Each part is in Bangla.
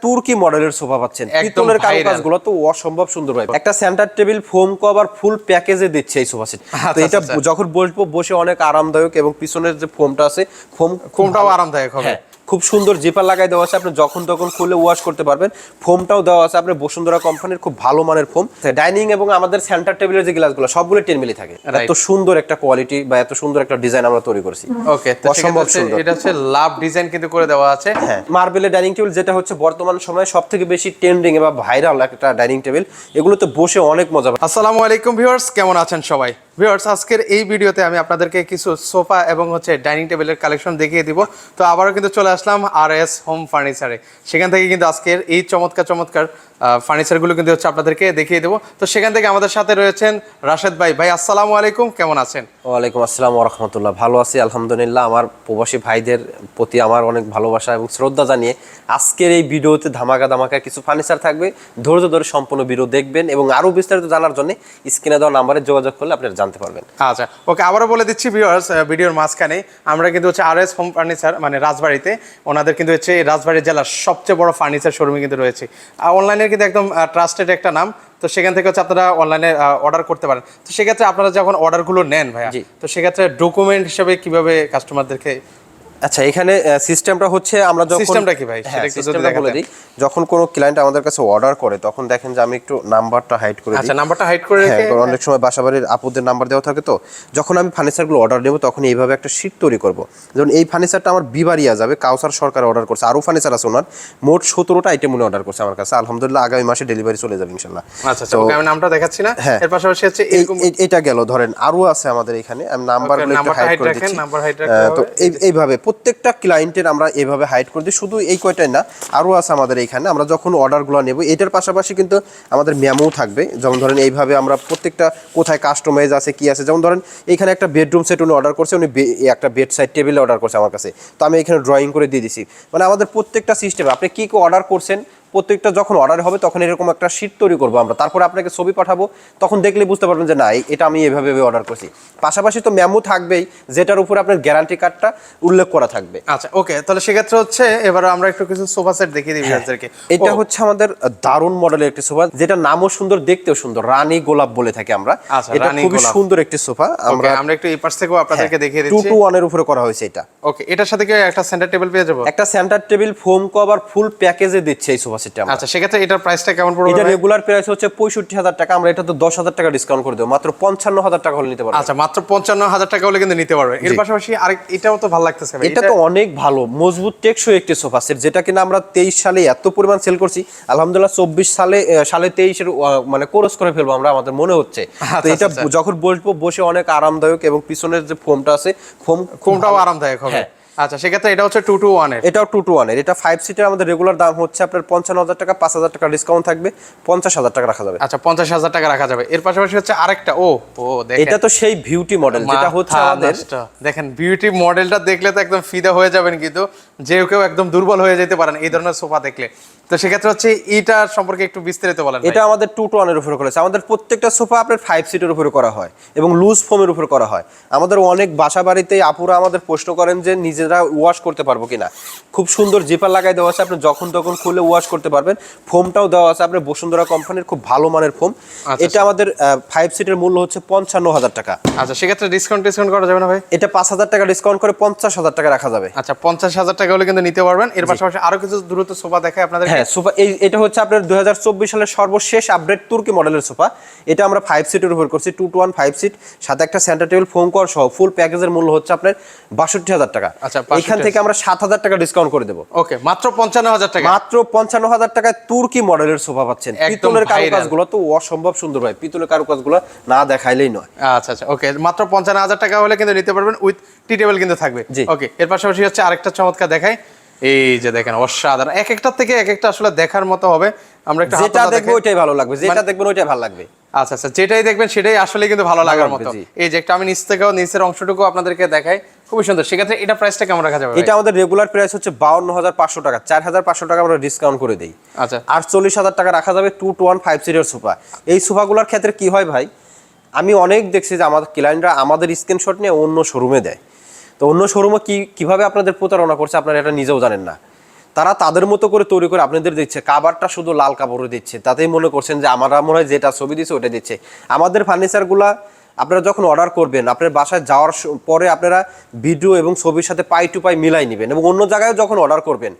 তুর্কি মডেলের সোফা পাচ্ছেন। পিতলের কারুকাজগুলো তো অসম্ভব সুন্দর ভাই। একটা সেন্টার টেবিল ফোম কভার ফুল প্যাকেজে দিচ্ছে এই সোফা সেট। তো এটা যখন বসবো বসে অনেক আরামদায়ক এবং পিছনের যে ফোমটা আছে ফোমটাও আরামদায়ক হবে। খুব সুন্দর জিপার লাগাই দেওয়া আছে, আপনি যখন তখন খুলে ওয়াশ করতে পারবেন। ফোমটাও দেওয়া আছে আপনার বসুন্ধরা কোম্পানির খুব ভালো মানের ফোম। ডাইনিং এবং আমাদের সেন্টার টেবিলের যে গ্লাসগুলো সবগুলো 10 মিলি থাকে। এত সুন্দর একটা কোয়ালিটি বা এত সুন্দর একটা ডিজাইন আমরা তৈরি করছি। ওকে, তো অসম্ভব সুন্দর। এটা হচ্ছে লাভ ডিজাইন কিন্তু করে দেওয়া আছে। হ্যাঁ, মার্বেলের ডাইনিং টেবিল যেটা হচ্ছে বর্তমান সময়ে সবথেকে বেশি ট্রেন্ডিং এবং ভাইরাল একটা ডাইনিং টেবিল। এগুলোতে বসে অনেক মজা। আসসালামু আলাইকুম ভিউয়ার্স, কেমন আছেন সবাই? ভিউয়ার্স, আজকের এই ভিডিওতে আমি আপনাদেরকে কিছু সোফা এবং হচ্ছে ডাইনিং টেবিলের কালেকশন দেখিয়ে দিব। তো আবারও কিন্তু চলে আসলাম RS হোম ফার্নিচারে। সেখান থেকে কিন্তু আজকের এই চমৎকার ফার্নিচারগুলো কিন্তু হচ্ছে আপনাদেরকে দেখিয়ে দেবো। তো সেখান থেকে আমাদের সাথে রয়েছেন রাশেদ ভাই। ভাই আসসালামু আলাইকুম, কেমন আছেন? ওয়ালাইকুম আসসালাম ওয়া রাহমাতুল্লাহ। ভালো আছি আলহামদুলিল্লাহ। আমার প্রবাসী ভাইদের প্রতি আমার অনেক ভালোবাসা এবং শ্রদ্ধা জানিয়ে আজকের এই ভিডিওতে ধামাকা কিছু ফার্নিচার থাকবে। ধৈর্য ধরে সম্পূর্ণ ভিডিও দেখবেন এবং আরো বিস্তারিত জানার জন্য স্ক্রিনে দেওয়া নাম্বারে যোগাযোগ করলে আপনারা জানতে পারবেন। আচ্ছা, ওকে, আবারও বলে দিচ্ছি ভিউয়ার্স, ভিডিওর মাঝখানে আমরা কিন্তু হচ্ছে RS হোম ফার্নিচার মানে রাজবাড়িতে, ওনাদের কিন্তু হচ্ছে রাজবাড়ী জেলার সবচেয়ে বড় ফার্নিচার শোরুমে কিন্তু রয়েছে। অনলাইনে কিন্তু একদম ট্রাস্টেড একটা নাম। তো সেখান থেকে হচ্ছে আপনারা অনলাইনে অর্ডার করতে পারেন। তো সেক্ষেত্রে আপনারা যখন অর্ডারগুলো নেন ভাইয়া, তো সেক্ষেত্রে ডকুমেন্ট হিসেবে কিভাবে কাস্টমারদেরকে? আচ্ছা, এখানে সিস্টেমটা হচ্ছে আমরা যখন সিস্টেমটা কি ভাই সেটা একটু যদি বলে দিই। যখন কোনো ক্লায়েন্ট আমাদের কাছে অর্ডার করে তখন দেখেন যে আমি একটু নাম্বারটা হাইড করে দিই। আচ্ছা, নাম্বারটা হাইড করে রেখে অনেক সময় বাসাবাড়ির আপুদের নাম্বার দেওয়া থাকে। তো যখন আমি ফার্নিচারগুলো অর্ডার নেব তখন এইভাবে একটা শীট তৈরি করব। যেমন এই ফার্নিচারটা আমার বিবারিয়া যাবে, কাউসার সরকার অর্ডার করছে, আরো ফার্নিচার আছে ওনার, মোট 17টা আইটেম উনি অর্ডার করছে আমার কাছে। আলহামদুলিল্লাহ আগামী মাসে ডেলিভারি চলে যাবে ইনশাআল্লাহ। আচ্ছা, ওকে, আমি নামটা দেখাচ্ছি না। এর পাশাপাশি হচ্ছে এটা গেল, ধরেন আরো আছে আমাদের এখানে। আমি নাম্বারগুলো একটু হাইড করে দিচ্ছি। তো এইভাবে প্রত্যেকটা ক্লায়েন্টের আমরা এইভাবে হাইড করে দিই। শুধু এই কয়টাই না, আরো আছে আমাদের এখানে। আমরা যখন অর্ডারগুলো নেব এটার পাশাপাশি কিন্তু আমাদের মেমো থাকবে। যেমন ধরেন এইভাবে আমরা প্রত্যেকটা কোথায় কাস্টমাইজ আছে কি আছে। যেমন ধরেন এখানে একটা বেডরুম সেট উনি অর্ডার করছে, উনি একটা বেড সাইড টেবিল অর্ডার করছে আমার কাছে। তো আমি এখানে ড্রয়িং করে দিয়ে দিছি। মানে আমাদের প্রত্যেকটা সিস্টেম আপনি কি অর্ডার করছেন প্রত্যেকটা যখন অর্ডার হবে তখন এরকম একটা শীট তৈরি করবো আমরা, তারপরে আপনাকে ছবি পাঠাবো। তখন দেখলে বুঝতে পারবেন যে না, এটা আমি এভাবে অর্ডার করছি। পাশাপাশি তো মেমো থাকবেই, যেটার উপরে আপনার গ্যারান্টি কার্ডটা উল্লেখ করা থাকবে। আচ্ছা, ওকে, তাহলে সেক্ষেত্রে হচ্ছে এবার আমরা একটু কিছু সোফা সেট দেখিয়ে দিই আপনাদেরকে। এটা হচ্ছে আমাদের দারুণ মডেলের একটি সোফা, যেটা নামও সুন্দর, দেখতেও সুন্দর, রানী গোলাপ বলে থাকি আমরা। এটা খুবই সুন্দর একটি সোফা। আমরা একটু এই পাশ থেকেও আপনাদেরকে দেখিয়ে দিচ্ছি। 2-to-1 এর উপরে করা হয়েছে এটা। ওকে, এটার সাথে কি একটা সেন্টার টেবিল পেয়ে যাবো? একটা সেন্টার টেবিল ফোম কভার ফুল প্যাকেজে দিচ্ছে এই সোফা সেটটা। আচ্ছা, সেক্ষেত্রে এটার প্রাইসটা কেমন পড়বে? এটা রেগুলার প্রাইস হচ্ছে 65,000 টাকা। আমরা এটা তো 10,000 টাকা ডিসকাউন্ট করে দেব, মাত্র 55,000 টাকা হলে নিতে পারবেন। আচ্ছা, মাত্র 55,000 টাকা হলে কিন্তু নিতে পারবেন। এর পাশাপাশি আরেক এটাও তো ভালো লাগতেছে ভাই। এটা তো অনেক ভালো মজবুত টেকসই একটি সোফা সেট, যেটা কিনা আমরা 23 সালে এত পরিমাণ সেল করছি। আলহামদুলিল্লাহ 24 সালে 23 এর মানে কোর্স করে ফেলবো আমরা, আমাদের মনে হচ্ছে। তো এটা যখন বসবো বসে অনেক আরামদায়ক এবং পিছনের যে ফোমটা আছে ফোমটাও আরামদায়ক হবে। আচ্ছা, সেক্ষেত্রে এটা হচ্ছে 2-to-1 এর। এটাও 2-to-1 এর। এটা 5 সিটের আমাদের রেগুলার দাম হচ্ছে আপনার 55,000 টাকা। 5,000 টাকা ডিসকাউন্ট থাকবে, 50,000 টাকা রাখা যাবে। আচ্ছা, 50,000 টাকা রাখা যাবে। এর পাশাপাশি হচ্ছে আরেকটা দেখেন, এটা তো সেই বিউটি মডেল, যেটা হচ্ছে আমাদের দেখেন বিউটি মডেলটা দেখলে তো একদম ফিদা হয়ে যাবেন, কিন্তু যে কেউ একদম দুর্বল হয়ে যেতে পারেন এই ধরনের সোফা দেখলে। তো সেক্ষেত্রে হচ্ছে এটা সম্পর্কে একটু বিস্তারিত বলেন। এটা আমাদের 2-to-1 এর উপরে করেছে। আমাদের প্রত্যেকটা সোফা আপনার 5 সিটের উপরে করা হয় এবং লুজ ফোমের উপরে করা হয়। আমাদের অনেক বাসা বাড়িতে আপুরা আমাদের প্রশ্ন করেন যে নিজেরা ওয়াশ করতে পারবো কিনা। খুব সুন্দর জিপার লাগাই দেওয়া আছে, আপনি যখন তখন খুলে ওয়াশ করতে পারবেন। ফোমটাও দেওয়া আছে আপনার বসুন্ধরা কোম্পানির খুব ভালো মানের ফোম। এটা আমাদের 5 সিটের মূল্য হচ্ছে 55,000 টাকা। আচ্ছা, সেক্ষেত্রে ডিসকাউন্ট করা যাবে না ভাই? এটা 5,000 টাকা ডিসকাউন্ট করে 50,000 টাকা রাখা যাবে। আচ্ছা, 50,000 টাকা হলে কিন্তু নিতে পারবেন। এর পাশাপাশি আরো কিছু দ্রুত সোফা দেখাই আপনাদের। হ্যাঁ, সোফা এটা হচ্ছে আপনার 2024 সালের সর্বশেষ আপডেট তুর্কি মডেলের সোফা। এটা আমরা 5 সিটের উপর করছি, 2-to-1 5 সিট, সাথে একটা সেন্টার টেবিল ফোম কভার সহ ফুল প্যাকেজের মূল্য হচ্ছে আপনার 62,000 টাকা। আচ্ছা, এখান থেকে আমরা 7,000 টাকা ডিসকাউন্ট করে দেব। ওকে, মাত্র 55,000 টাকা। মাত্র 55,000 টাকায় তুর্কি মডেলের সোফা পাচ্ছেন। পিতলের কারুকাজগুলো তো অসম্ভব সুন্দর ভাই, পিতলের কারুকাজগুলো না দেখাইলেই নয়। আচ্ছা, ওকে, মাত্র 55,000 টাকা হলে কিন্তু নিতে পারবেন, উইথ টি টেবিল কিন্তু থাকবে। ওকে, এর পাশাপাশি হচ্ছে আরেকটা চমৎকার দেখাই। এই যে দেখেন, অসাধারণ, এক একটার থেকে এক একটা আসলে দেখার মতো হবে। আমরা একটা যেটা দেখবো ওইটাই ভালো লাগবে, যেটা দেখবেন ওইটাই ভালো লাগবে। আচ্ছা, যেটাই দেখবেন সেটাই আসলে কিন্তু ভালো লাগার মতো। এই যে একটা আমি নিচের অংশটুকু আপনাদেরকে দেখাই, খুবই সুন্দর। সেক্ষেত্রে এটা প্রাইসটা কেমন রাখা যাবে? এটা আমাদের রেগুলার প্রাইস হচ্ছে 52,500 টাকা। 4,500 টাকা আমরা ডিসকাউন্ট করে দেই। আচ্ছা, 48,000 টাকা রাখা যাবে 2-to-1 5 সিটের সোফা। এই সোফাগুলোর ক্ষেত্রে কি হয় ভাই, আমি অনেক দেখছি যে আমাদের ক্লায়েন্টরা আমাদের স্ক্রিনশট নিয়ে অন্য শোরুমে দেয়। তো অন্য শোরুমে কিভাবে আপনাদের প্রতারণা করছে আপনারা এটা নিজেও জানেন না। তারা তাদের মতো করে তৈরি করে আপনাদের দিচ্ছে, কাভারটা শুধু লাল কাপড়ে দিচ্ছে, তাতেই মনে করছেন যে আমরা মনে হয় যেটা ছবি দিচ্ছে ওটা দিচ্ছে। আমাদের ফার্নিচারগুলা আপনারা যখন অর্ডার করবেন, আপনার বাসায় যাওয়ার পরে আপনারা ভিডিও এবং ছবির সাথে পাই টু পাই মিলাই নেবেন, এবং অন্য জায়গায় যখন অর্ডার করবেন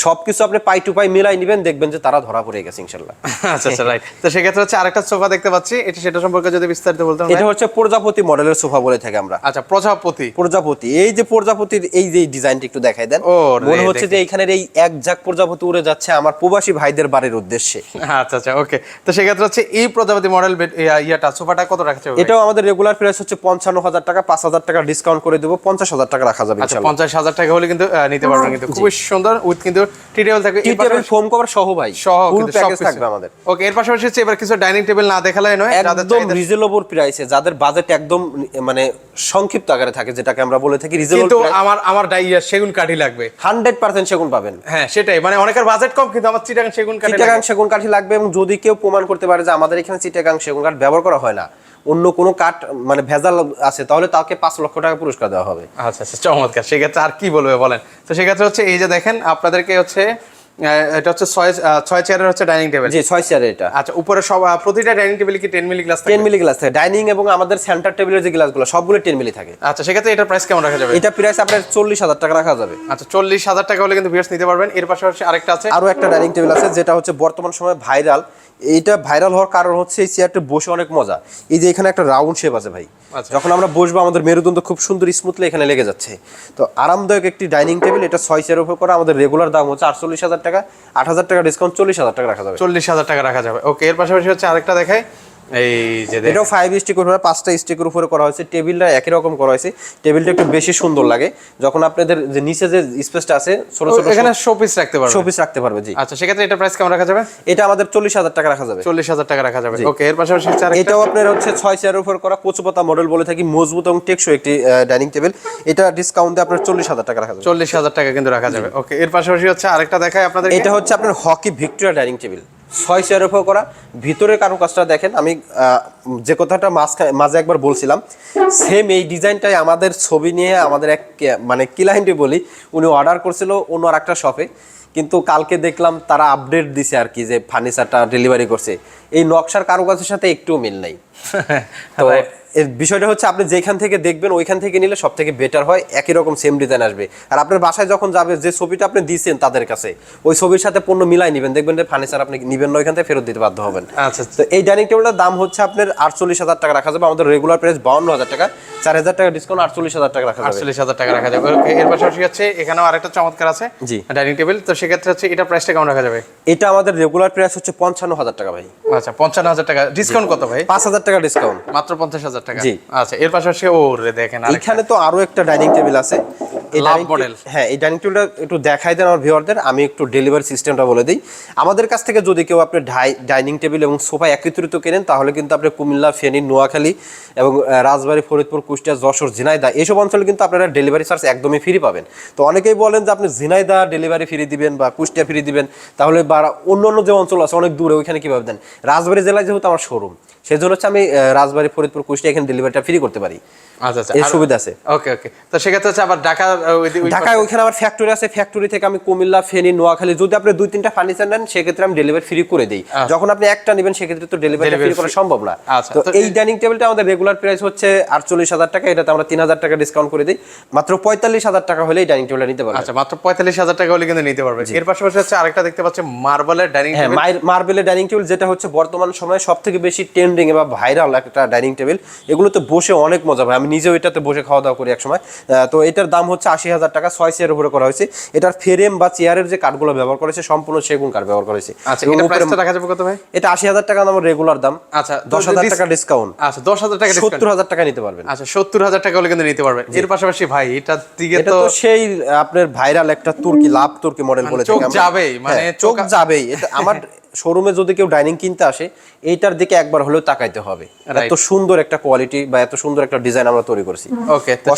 সবকিছু আপনি পাই টু পাই মিলাই নেবেন, দেখবেন যে তারা ধরা পড়ে গেছে ইনশাল্লাহ। আচ্ছা আচ্ছা, রাইট। তো সেক্ষেত্রে হচ্ছে আরেকটা সোফা দেখতে পাচ্ছি, এটা সেটা সম্পর্কে যদি বিস্তারিত বলতেন। এটা হচ্ছে প্রজাপতি মডেলের সোফা বলে থাকি আমরা। আচ্ছা, প্রজাপতি। এই যে প্রজাপতির এই যে ডিজাইনটা একটু দেখাই দেন, মনে হচ্ছে যে এইখানের এই এক ঝাঁক প্রজাপতি উড়ে যাচ্ছে আমার প্রবাসী ভাইদের বাড়ির উদ্দেশ্যে। আচ্ছা আচ্ছা, ওকে। তো সেক্ষেত্রে হচ্ছে এই প্রজাপতি মডেল ইয়াটা সোফাটা কত রাখা যাবে? এটাও আমাদের রেগুলার প্রাইস হচ্ছে 55,000 টাকা, 5,000 টাকা ডিসকাউন্ট করে দেবো, 50,000 টাকা রাখা যাবে আচ্ছা, ইনশাআল্লাহ। 50,000 টাকা হলে কিন্তু নিতে পারবেন, কিন্তু খুব সুন্দর উইথ কিন্তু টি-টেবিল থাকবে, টি টেবিল ফোম কভার সহ ভাই, ফুল প্যাকেজ থাকবে আমাদের। ওকে, এর পাশাপাশি হচ্ছে এবার কিছু ডাইনিং টেবিল না দেখালে নয়, একদম রিজনেবল প্রাইসে, যাদের বাজেট একদম মানে সংক্ষিপ্ত আকারে থাকে, যেটাকে আমরা বলে থাকি রিজনেবল। কিন্তু আমার ডাইয়া সেগুন কাঠি লাগবে, 100% সেগুন পাবেন। হ্যাঁ সেটাই, মানে অনেকের বাজেট কম কিন্তু আমার চিটাগাং সেগুন কাঠি লাগবে, এবং যদি কেউ প্রমাণ করতে পারে যে আমাদের এখানে চিটাগাং সেগুন কাঠ ব্যবহার করা হয় না, অন্য কোনো কাঠ মানে ভেজাল আছে, তাহলে তাকে 5 লক্ষ টাকা পুরস্কার দেওয়া হবে। আচ্ছা আচ্ছা, চমৎকার। সেক্ষেত্রে আর কি বলবে বলেন। তো সেক্ষেত্রে হচ্ছে এই যে দেখেন আপনাদেরকে হচ্ছে এটা হচ্ছে 6 চেয়ারের হচ্ছে ডাইনিং টেবিল। জি, 6 চেয়ারের এটা। আচ্ছা, উপরে সব প্রতিটা ডাইনিং টেবিলে কি 10 মিলি গ্লাস থাকে? 10 মিলি গ্লাস থাকে ডাইনিং, এবং আমাদের সেন্টার টেবিলের যে গ্লাসগুলো সবগুলো 10 মিলি থাকে। আচ্ছা, সেক্ষেত্রে এটার প্রাইস কেমন রাখা যাবে? এটা প্রাইস আপনার 40,000 টাকা রাখা যাবে। আচ্ছা, 40,000 টাকা হলে কিন্তু ভিউয়ার্স নিতে পারবেন। এর পাশাপাশি আরেকটা আছে, আরো একটা ডাইনিং টেবিল আছে যেটা হচ্ছে বর্তমান সময়ে ভাইরাল। এইটা ভাইরাল হওয়ার কারণ হচ্ছে এই চেয়ারটা বসে অনেক মজা। এই যে এখানে একটা রাউন্ড শেপ আছে ভাই, যখন আমরা বসবো আমাদের মেরুদণ্ড খুব সুন্দর স্মুথলি এখানে লেগে যাচ্ছে। তো আরামদায়ক একটি ডাইনিং টেবিল, এটা 6 চেয়ারের উপর করা। আমাদের রেগুলার দাম হচ্ছে 48,000 টাকা, 8,000 টাকা ডিসকাউন্ট, 40,000 টাকা রাখা যাবে। 40,000 টাকা রাখা যাবে। ওকে, এর পাশাপাশি হচ্ছে আরেকটা দেখাই, এই যে এটাও 5 স্টিকের উপরে, 5টা স্টিকের উপরে করা হয়েছে। টেবিলটা একই রকম করা হয়েছে, টেবিলটা একটু বেশি সুন্দর লাগে যখন আপনাদের যে নিচে যে স্পেসটা আছে ছোট ছোট, এখানে শোপিস রাখতে পারবে, শোপিস রাখতে পারবে। জি। আচ্ছা, সেক্ষেত্রে এটা প্রাইস কেমন রাখা যাবে? এটা আমাদের 40,000 টাকা রাখা যাবে। 40,000 টাকা রাখা যাবে। ওকে, এর পাশাপাশি হচ্ছে আরেকটা, এটাও আপনার হচ্ছে 6 চেয়ারের উপর করা, কচুপাতা মডেল বলে থাকি, মজবুত এবং টেকসই একটি ডাইনিং টেবিল। এটা ডিসকাউন্টে আপনার 40,000 টাকা রাখা যাবে। 40,000 টাকা কিন্তু রাখা যাবে। ওকে, এর পাশাপাশি হচ্ছে আরেকটা দেখাই আপনাদের, এটা হচ্ছে আপনার হকি ভিক্টোরিয়া ডাইনিং টেবিল, 6 চেয়ারের উপর করা। ভিতরের কারুকাজটা দেখেন, আমি যে কথাটা মাঝে একবার বলছিলাম, সেম এই ডিজাইনটাই আমাদের ছবি নিয়ে আমাদের এক মানে ক্লায়েন্টই বলি, উনি অর্ডার করছিল অন্য আরেকটা শপে, কিন্তু কালকে দেখলাম তারা আপডেট দিছে আর কি, যে ফার্নিচারটা ডেলিভারি করছে। এই নকশার কারুকাজের সাথে একটু মিল নাই। তো এর বিষয়টা হচ্ছে আপনি যেখান থেকে দেখবেন ওইখান থেকে নিলে সব থেকে বেটার হয়, একই রকম সেম ডিজাইন আসবে। আর আপনার বাসায় যখন যাবে, যে ছবিটা আপনি দিয়েছেন তাদের কাছে, ওই ছবির সাথে পণ্য মিলাই নেবেন, দেখবেন যে ফার্নিচার আপনি নিবেন না, ওইখান থেকে ফেরত দিতে বাধ্য হবেন। আচ্ছা, তো এই ডাইনিং টেবিলটার দাম হচ্ছে আপনার 48,000 টাকা রাখা যাবে। আমাদের রেগুলার প্রাইস 52,000 টাকা, 4,000 টাকা ডিসকাউন্ট, 48,000 টাকা রাখা যাবে। 48,000 টাকা রাখা যাবে। ওকে, এর পাশাপাশি হচ্ছে এখানেও আরেকটা চমৎকার আছে জি ডাইনিং টেবিল। তো সেক্ষেত্রে হচ্ছে এটা প্রাইসটা কেমন রাখা যাবে? এটা আমাদের রেগুলার প্রাইস হচ্ছে 55,000 টাকা ভাই। আচ্ছা, 55,000 টাকা, ডিসকাউন্ট কত ভাই? 5,000 টাকা ডিসকাউন্ট, মাত্র 50,000 টাকা। জি। আচ্ছা, এর পাশাপাশি ওরে দেখেন এখানে তো আরো একটা ডাইনিং টেবিল আছে, লাভ মডেল। হ্যাঁ, এই ডাইনিং টেবিলটা একটু দেখাই দেন আমার ভিউয়ারদের, আমি একটু ডেলিভারি সিস্টেমটা বলে দিই। আমাদের কাছ থেকে যদি কেউ আপনি ডাইনিং টেবিল এবং সোফা একত্রিত কেনেন, তাহলে কিন্তু আপনি কুমিল্লা, ফেনী, নোয়াখালী এবং রাজবাড়ী, ফরিদপুর, কুষ্টিয়া, যশোর, ঝিনাইদহ এইসব অঞ্চলে কিন্তু আপনারা ডেলিভারি চার্জ একদমই ফ্রি পাবেন। তো অনেকেই বলেন যে আপনি ঝিনাইদহ ডেলিভারি ফ্রি দিবেন বা কুষ্টিয়া ফ্রি দিবেন, তাহলে বা অন্য অন্য যে অঞ্চল আছে অনেক দূরে, ওইখানে কিভাবে দেন? রাজবাড়ী জেলায় যেহেতু আমার শোরুম, সেই জন্য হচ্ছে আমি রাজবাড়ী, ফরিদপুর, কুষ্টিয়া এখানে ডেলিভারিটা ফ্রি করতে পারি। আচ্ছা আচ্ছা, এই সুবিধা আছে। ওকে ওকে। তো সেক্ষেত্রে হচ্ছে আবার ঢাকায় ওইখানে আমার ফ্যাক্টরি আছে, ফ্যাক্টরি থেকে আমি কুমিল্লা, ফেনী, নোয়াখালী, যদি আপনি 2-3টা ফার্নিচার নেন সেক্ষেত্রে আমি ডেলিভারি ফ্রি করে দিই। যখন আপনি একটা নেবেন সেক্ষেত্রে তো ডেলিভারি ফ্রি করা সম্ভব না। তো এই ডাইনিং টেবিলটা আমাদের রেগুলার প্রাইস হচ্ছে 48,000 টাকা, এটাতে আমরা 3,000 টাকা ডিসকাউন্ট করে দিই। মাত্র 45,000 টাকা হলে এই ডাইনিং টেবিলটা নিতে পারবেন। আচ্ছা, মাত্র 45,000 টাকা হলে কিন্তু নিতে পারবেন। এর পাশাপাশি হচ্ছে আরেকটা দেখতে পাচ্ছি মার্বেলের ডাইনিং টেবিল। হ্যাঁ, মার্বেলের ডাইনিং টেবিল, যেটা হচ্ছে বর্তমান সময়ে সবথেকে বেশি ট্রেন্ডিং এবং ভাইরাল একটা ডাইনিং টেবিল। এগুলোতে বসে অনেক মজা ভাই, আমি নিজেও এটাতে বসে খাওয়া দাওয়া করি একসময়। তো এটার দাম হচ্ছে 80,000 টাকা, 6 চেয়ারের উপরে করা হয়েছে। এটার ফ্রেম বা চেয়ারের যে কাঠগুলো ব্যবহার করেছে সম্পূর্ণ সেগুন কাঠ ব্যবহার করেছে। আচ্ছা, এটা প্রাইসটা রাখা যাবে কত ভাই? এটা 80,000 টাকা আমার রেগুলার দাম। আচ্ছা, 10,000 টাকা ডিসকাউন্ট। আচ্ছা, 10,000 টাকা ডিসকাউন্ট, 70,000 টাকা নিতে পারবেন। আচ্ছা, 70,000 টাকা হলে কিন্তু নিতে পারবেন। এর পাশাপাশি ভাই এটা দিকে তো সেই আপনার ভাইরাল একটা তুর্কি, লাভ তুর্কি মডেল বলে চোখ যাবেই, মানে চোখ যাবেই। এটা আমার শোরুমে যদি কেউ ডাইনিং কিনতে আসে, এইটার দিকে একবার হলেও তাকাইতে হবে। এত সুন্দর একটা কোয়ালিটি বা এত সুন্দর একটা ডিজাইন আমরা তৈরি করছি। ওকে, তো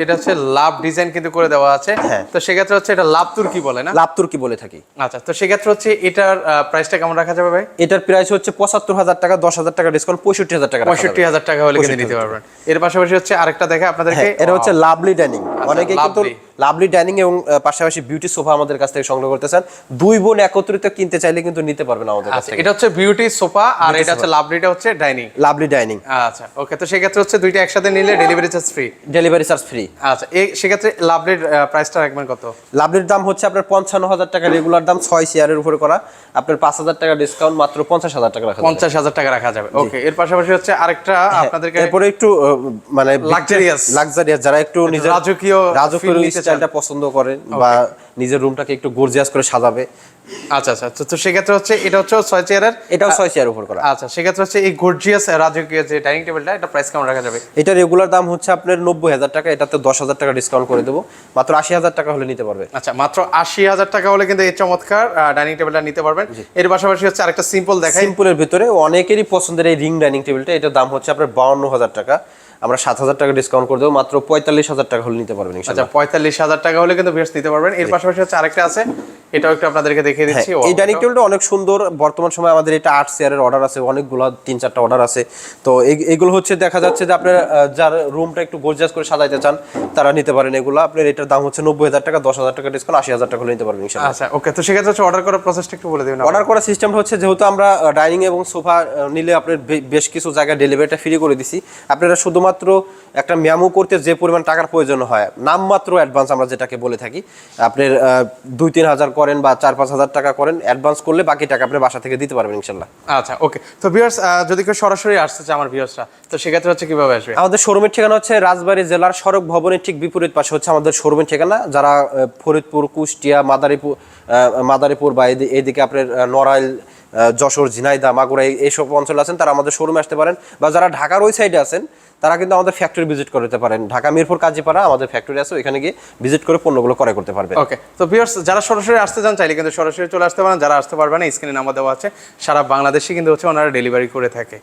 এটা হচ্ছে লাভ ডিজাইন কিন্তু করে দেওয়া আছে। তো সেক্ষেত্রে হচ্ছে এটা লাভ তুর্কি বলে না? লাভ তুর্কি বলে থাকি। আচ্ছা, তো সেক্ষেত্রে হচ্ছে এটার প্রাইসটা কেমন রাখা যাবে ভাই? এটার প্রাইস হচ্ছে 75,000 টাকা, 10,000 টাকা ডিসকাউন্ট, 65,000 টাকা। 65,000 টাকা হলে কিন্তু নিতে পারবেন। এর পাশাপাশি হচ্ছে আরেকটা দেখে আপনাদেরকে, এটা হচ্ছে লাভলি ডাইনিং। অনেকে কিন্তু লাভলি ডাইনিং এবং পাশাপাশি বিউটি সোফা আমাদের কাছ থেকে সংগ্রহ করতে চান, দুই বোন একত্রিত কিনতে চাইলে কিন্তু নিতে পারবেন আমাদের কাছ আচ্ছা, থেকে। এটা হচ্ছে বিউটি সোফা আর এটা হচ্ছে লাভলিটা হচ্ছে ডাইনিং। Lovely dining. আচ্ছা ওকে, তো সেক্ষেত্রে হচ্ছে দুইটা একসাথে নিলে delivery charge free. Delivery charge free. আচ্ছা, সেক্ষেত্রে লাভলির প্রাইসটা রাখবেন কত? লাভলির দাম হচ্ছে আপনার 55,000 টাকা, রেগুলার দাম 6 চেয়ারের উপরে করা, আপনার 5,000 টাকা ডিসকাউন্ট, মাত্র 50,000 টাকা রাখা যাবে। 50,000 টাকা রাখা যাবে। ওকে, এর পাশাপাশি হচ্ছে আরেকটা আপনাদেরকে এরপরে একটু মানে লাক্সারিয়াস যারা একটু নিজের রাজকীয় স্টাইলটা পছন্দ করেন বা নিজের রুমটাকে একটু গর্জিয়াস করে সাজাবে। আচ্ছা আচ্ছা, তো সেক্ষেত্রে হচ্ছে এটা হচ্ছে 6 চেয়ারের, এটাও 6 চেয়ার উপর করা। আচ্ছা, সেক্ষেত্রে হচ্ছে এই গর্জিয়াস রাজকীয় যে ডাইনিং টেবিলটা, এটা প্রাইস কেমন রাখা যাবে? এটা রেগুলার দাম হচ্ছে আপনার 90,000 টাকা, এটাতে 10,000 টাকা ডিসকাউন্ট করে দেবো, মাত্র 80,000 টাকা হলে নিতে পারবে। আচ্ছা, মাত্র 80,000 টাকা হলে কিন্তু এই চমৎকার ডাইনিং টেবিলটা নিতে পারবেন। এর পাশাপাশি হচ্ছে আরেকটা সিম্পল দেখাই। সিম্পলের ভিতরে অনেকেরই পছন্দের এই রিং ডাইনিং টেবিলটা, এটার দাম হচ্ছে আপনার 52,000 টাকা, আমরা 7,000 টাকা ডিসকাউন্ট করে দেবো, মাত্র 45,000 টাকা হলে নিতে পারবেন। আচ্ছা, 45,000 টাকা হলে কিন্তু বেশ নিতে পারবেন। এর পাশাপাশি হচ্ছে আরেকটা আছে, এটাও একটু আপনাদেরকে দেখিয়ে দিচ্ছি। এই ডাইনিং টেবিলটা অনেক সুন্দর, বর্তমান সময় আমাদের এটা 8 চেয়ারের অর্ডার আছে, অনেকগুলো 3-4টা অর্ডার আছে। তো এইগুলো হচ্ছে দেখা যাচ্ছে যে আপনার যার রুমটা একটু গর্জিয়াস করে সাজাইতে চান তারা নিতে পারেন এগুলো। আপনার এটার দাম হচ্ছে 90,000 টাকা, 10,000 টাকা ডিসকাউন্ট, 80,000 টাকা হলে নিতে পারবেন ইনশাআল্লাহ। আচ্ছা ওকে, তো সেক্ষেত্রে হচ্ছে অর্ডার করার প্রসেসটা একটু বলে দিবেন। অর্ডার করার সিস্টেমটা হচ্ছে, যেহেতু আমরা ডাইনিং এবং সোফা নিলে আপনার বেশ কিছু জায়গায় ডেলিভারিটা ফ্রি করে দিছি, আপনারা শুধুমাত্র একটা মেমো করতে যে পরিমাণ টাকার প্রয়োজন হয়, নামমাত্র অ্যাডভান্স আমরা যেটাকে বলে থাকি, আপনার 2-3 হাজার করেন বা 4-5 হাজার টাকা করেন অ্যাডভান্স করলে বাকি টাকা আপনার বাসা থেকে দিতে পারবেন ইনশাল্লাহ। আচ্ছা ওকে, তো ভিউয়ার্স যদি কেউ সরাসরি আসতে চায় আমার ভিউয়ার্সরা, তো সেক্ষেত্রে হচ্ছে কিভাবে আসবে? আমাদের শোরুমের ঠিকানা হচ্ছে রাজবাড়ী জেলার সড়ক ভবনের ঠিক বিপরীত পাশে হচ্ছে আমাদের শোরুমের ঠিকানা। যারা ফরিদপুর, কুষ্টিয়া, মাদারীপুর বা এদিকে আপনার নড়াইল, যশোর, ঝিনাইদহ, মাগুরা এইসব অঞ্চলে আছেন, তারা আমাদের শোরুমে আসতে পারেন, বা যারা ঢাকার ওই সাইডে আছেন তারা কিন্তু আমাদের ফ্যাক্টরি ভিজিট করতে পারেন। ঢাকা মিরপুর কাজীপাড়া আমাদের ফ্যাক্টরি আছে, ওইখানে গিয়ে ভিজিট করে পণ্যগুলো ক্রয় করতে পারবেন। ওকে, তো ভিউয়ার্স যারা সরাসরি আসতে চান চাইলে কিন্তু সরাসরি চলে আসতে পারেন, যারা আসতে পারবেন না স্ক্রিনে নাম্বার দেওয়া আছে, সারা বাংলাদেশে কিন্তু হচ্ছে ওনারা ডেলিভারি করে থাকে।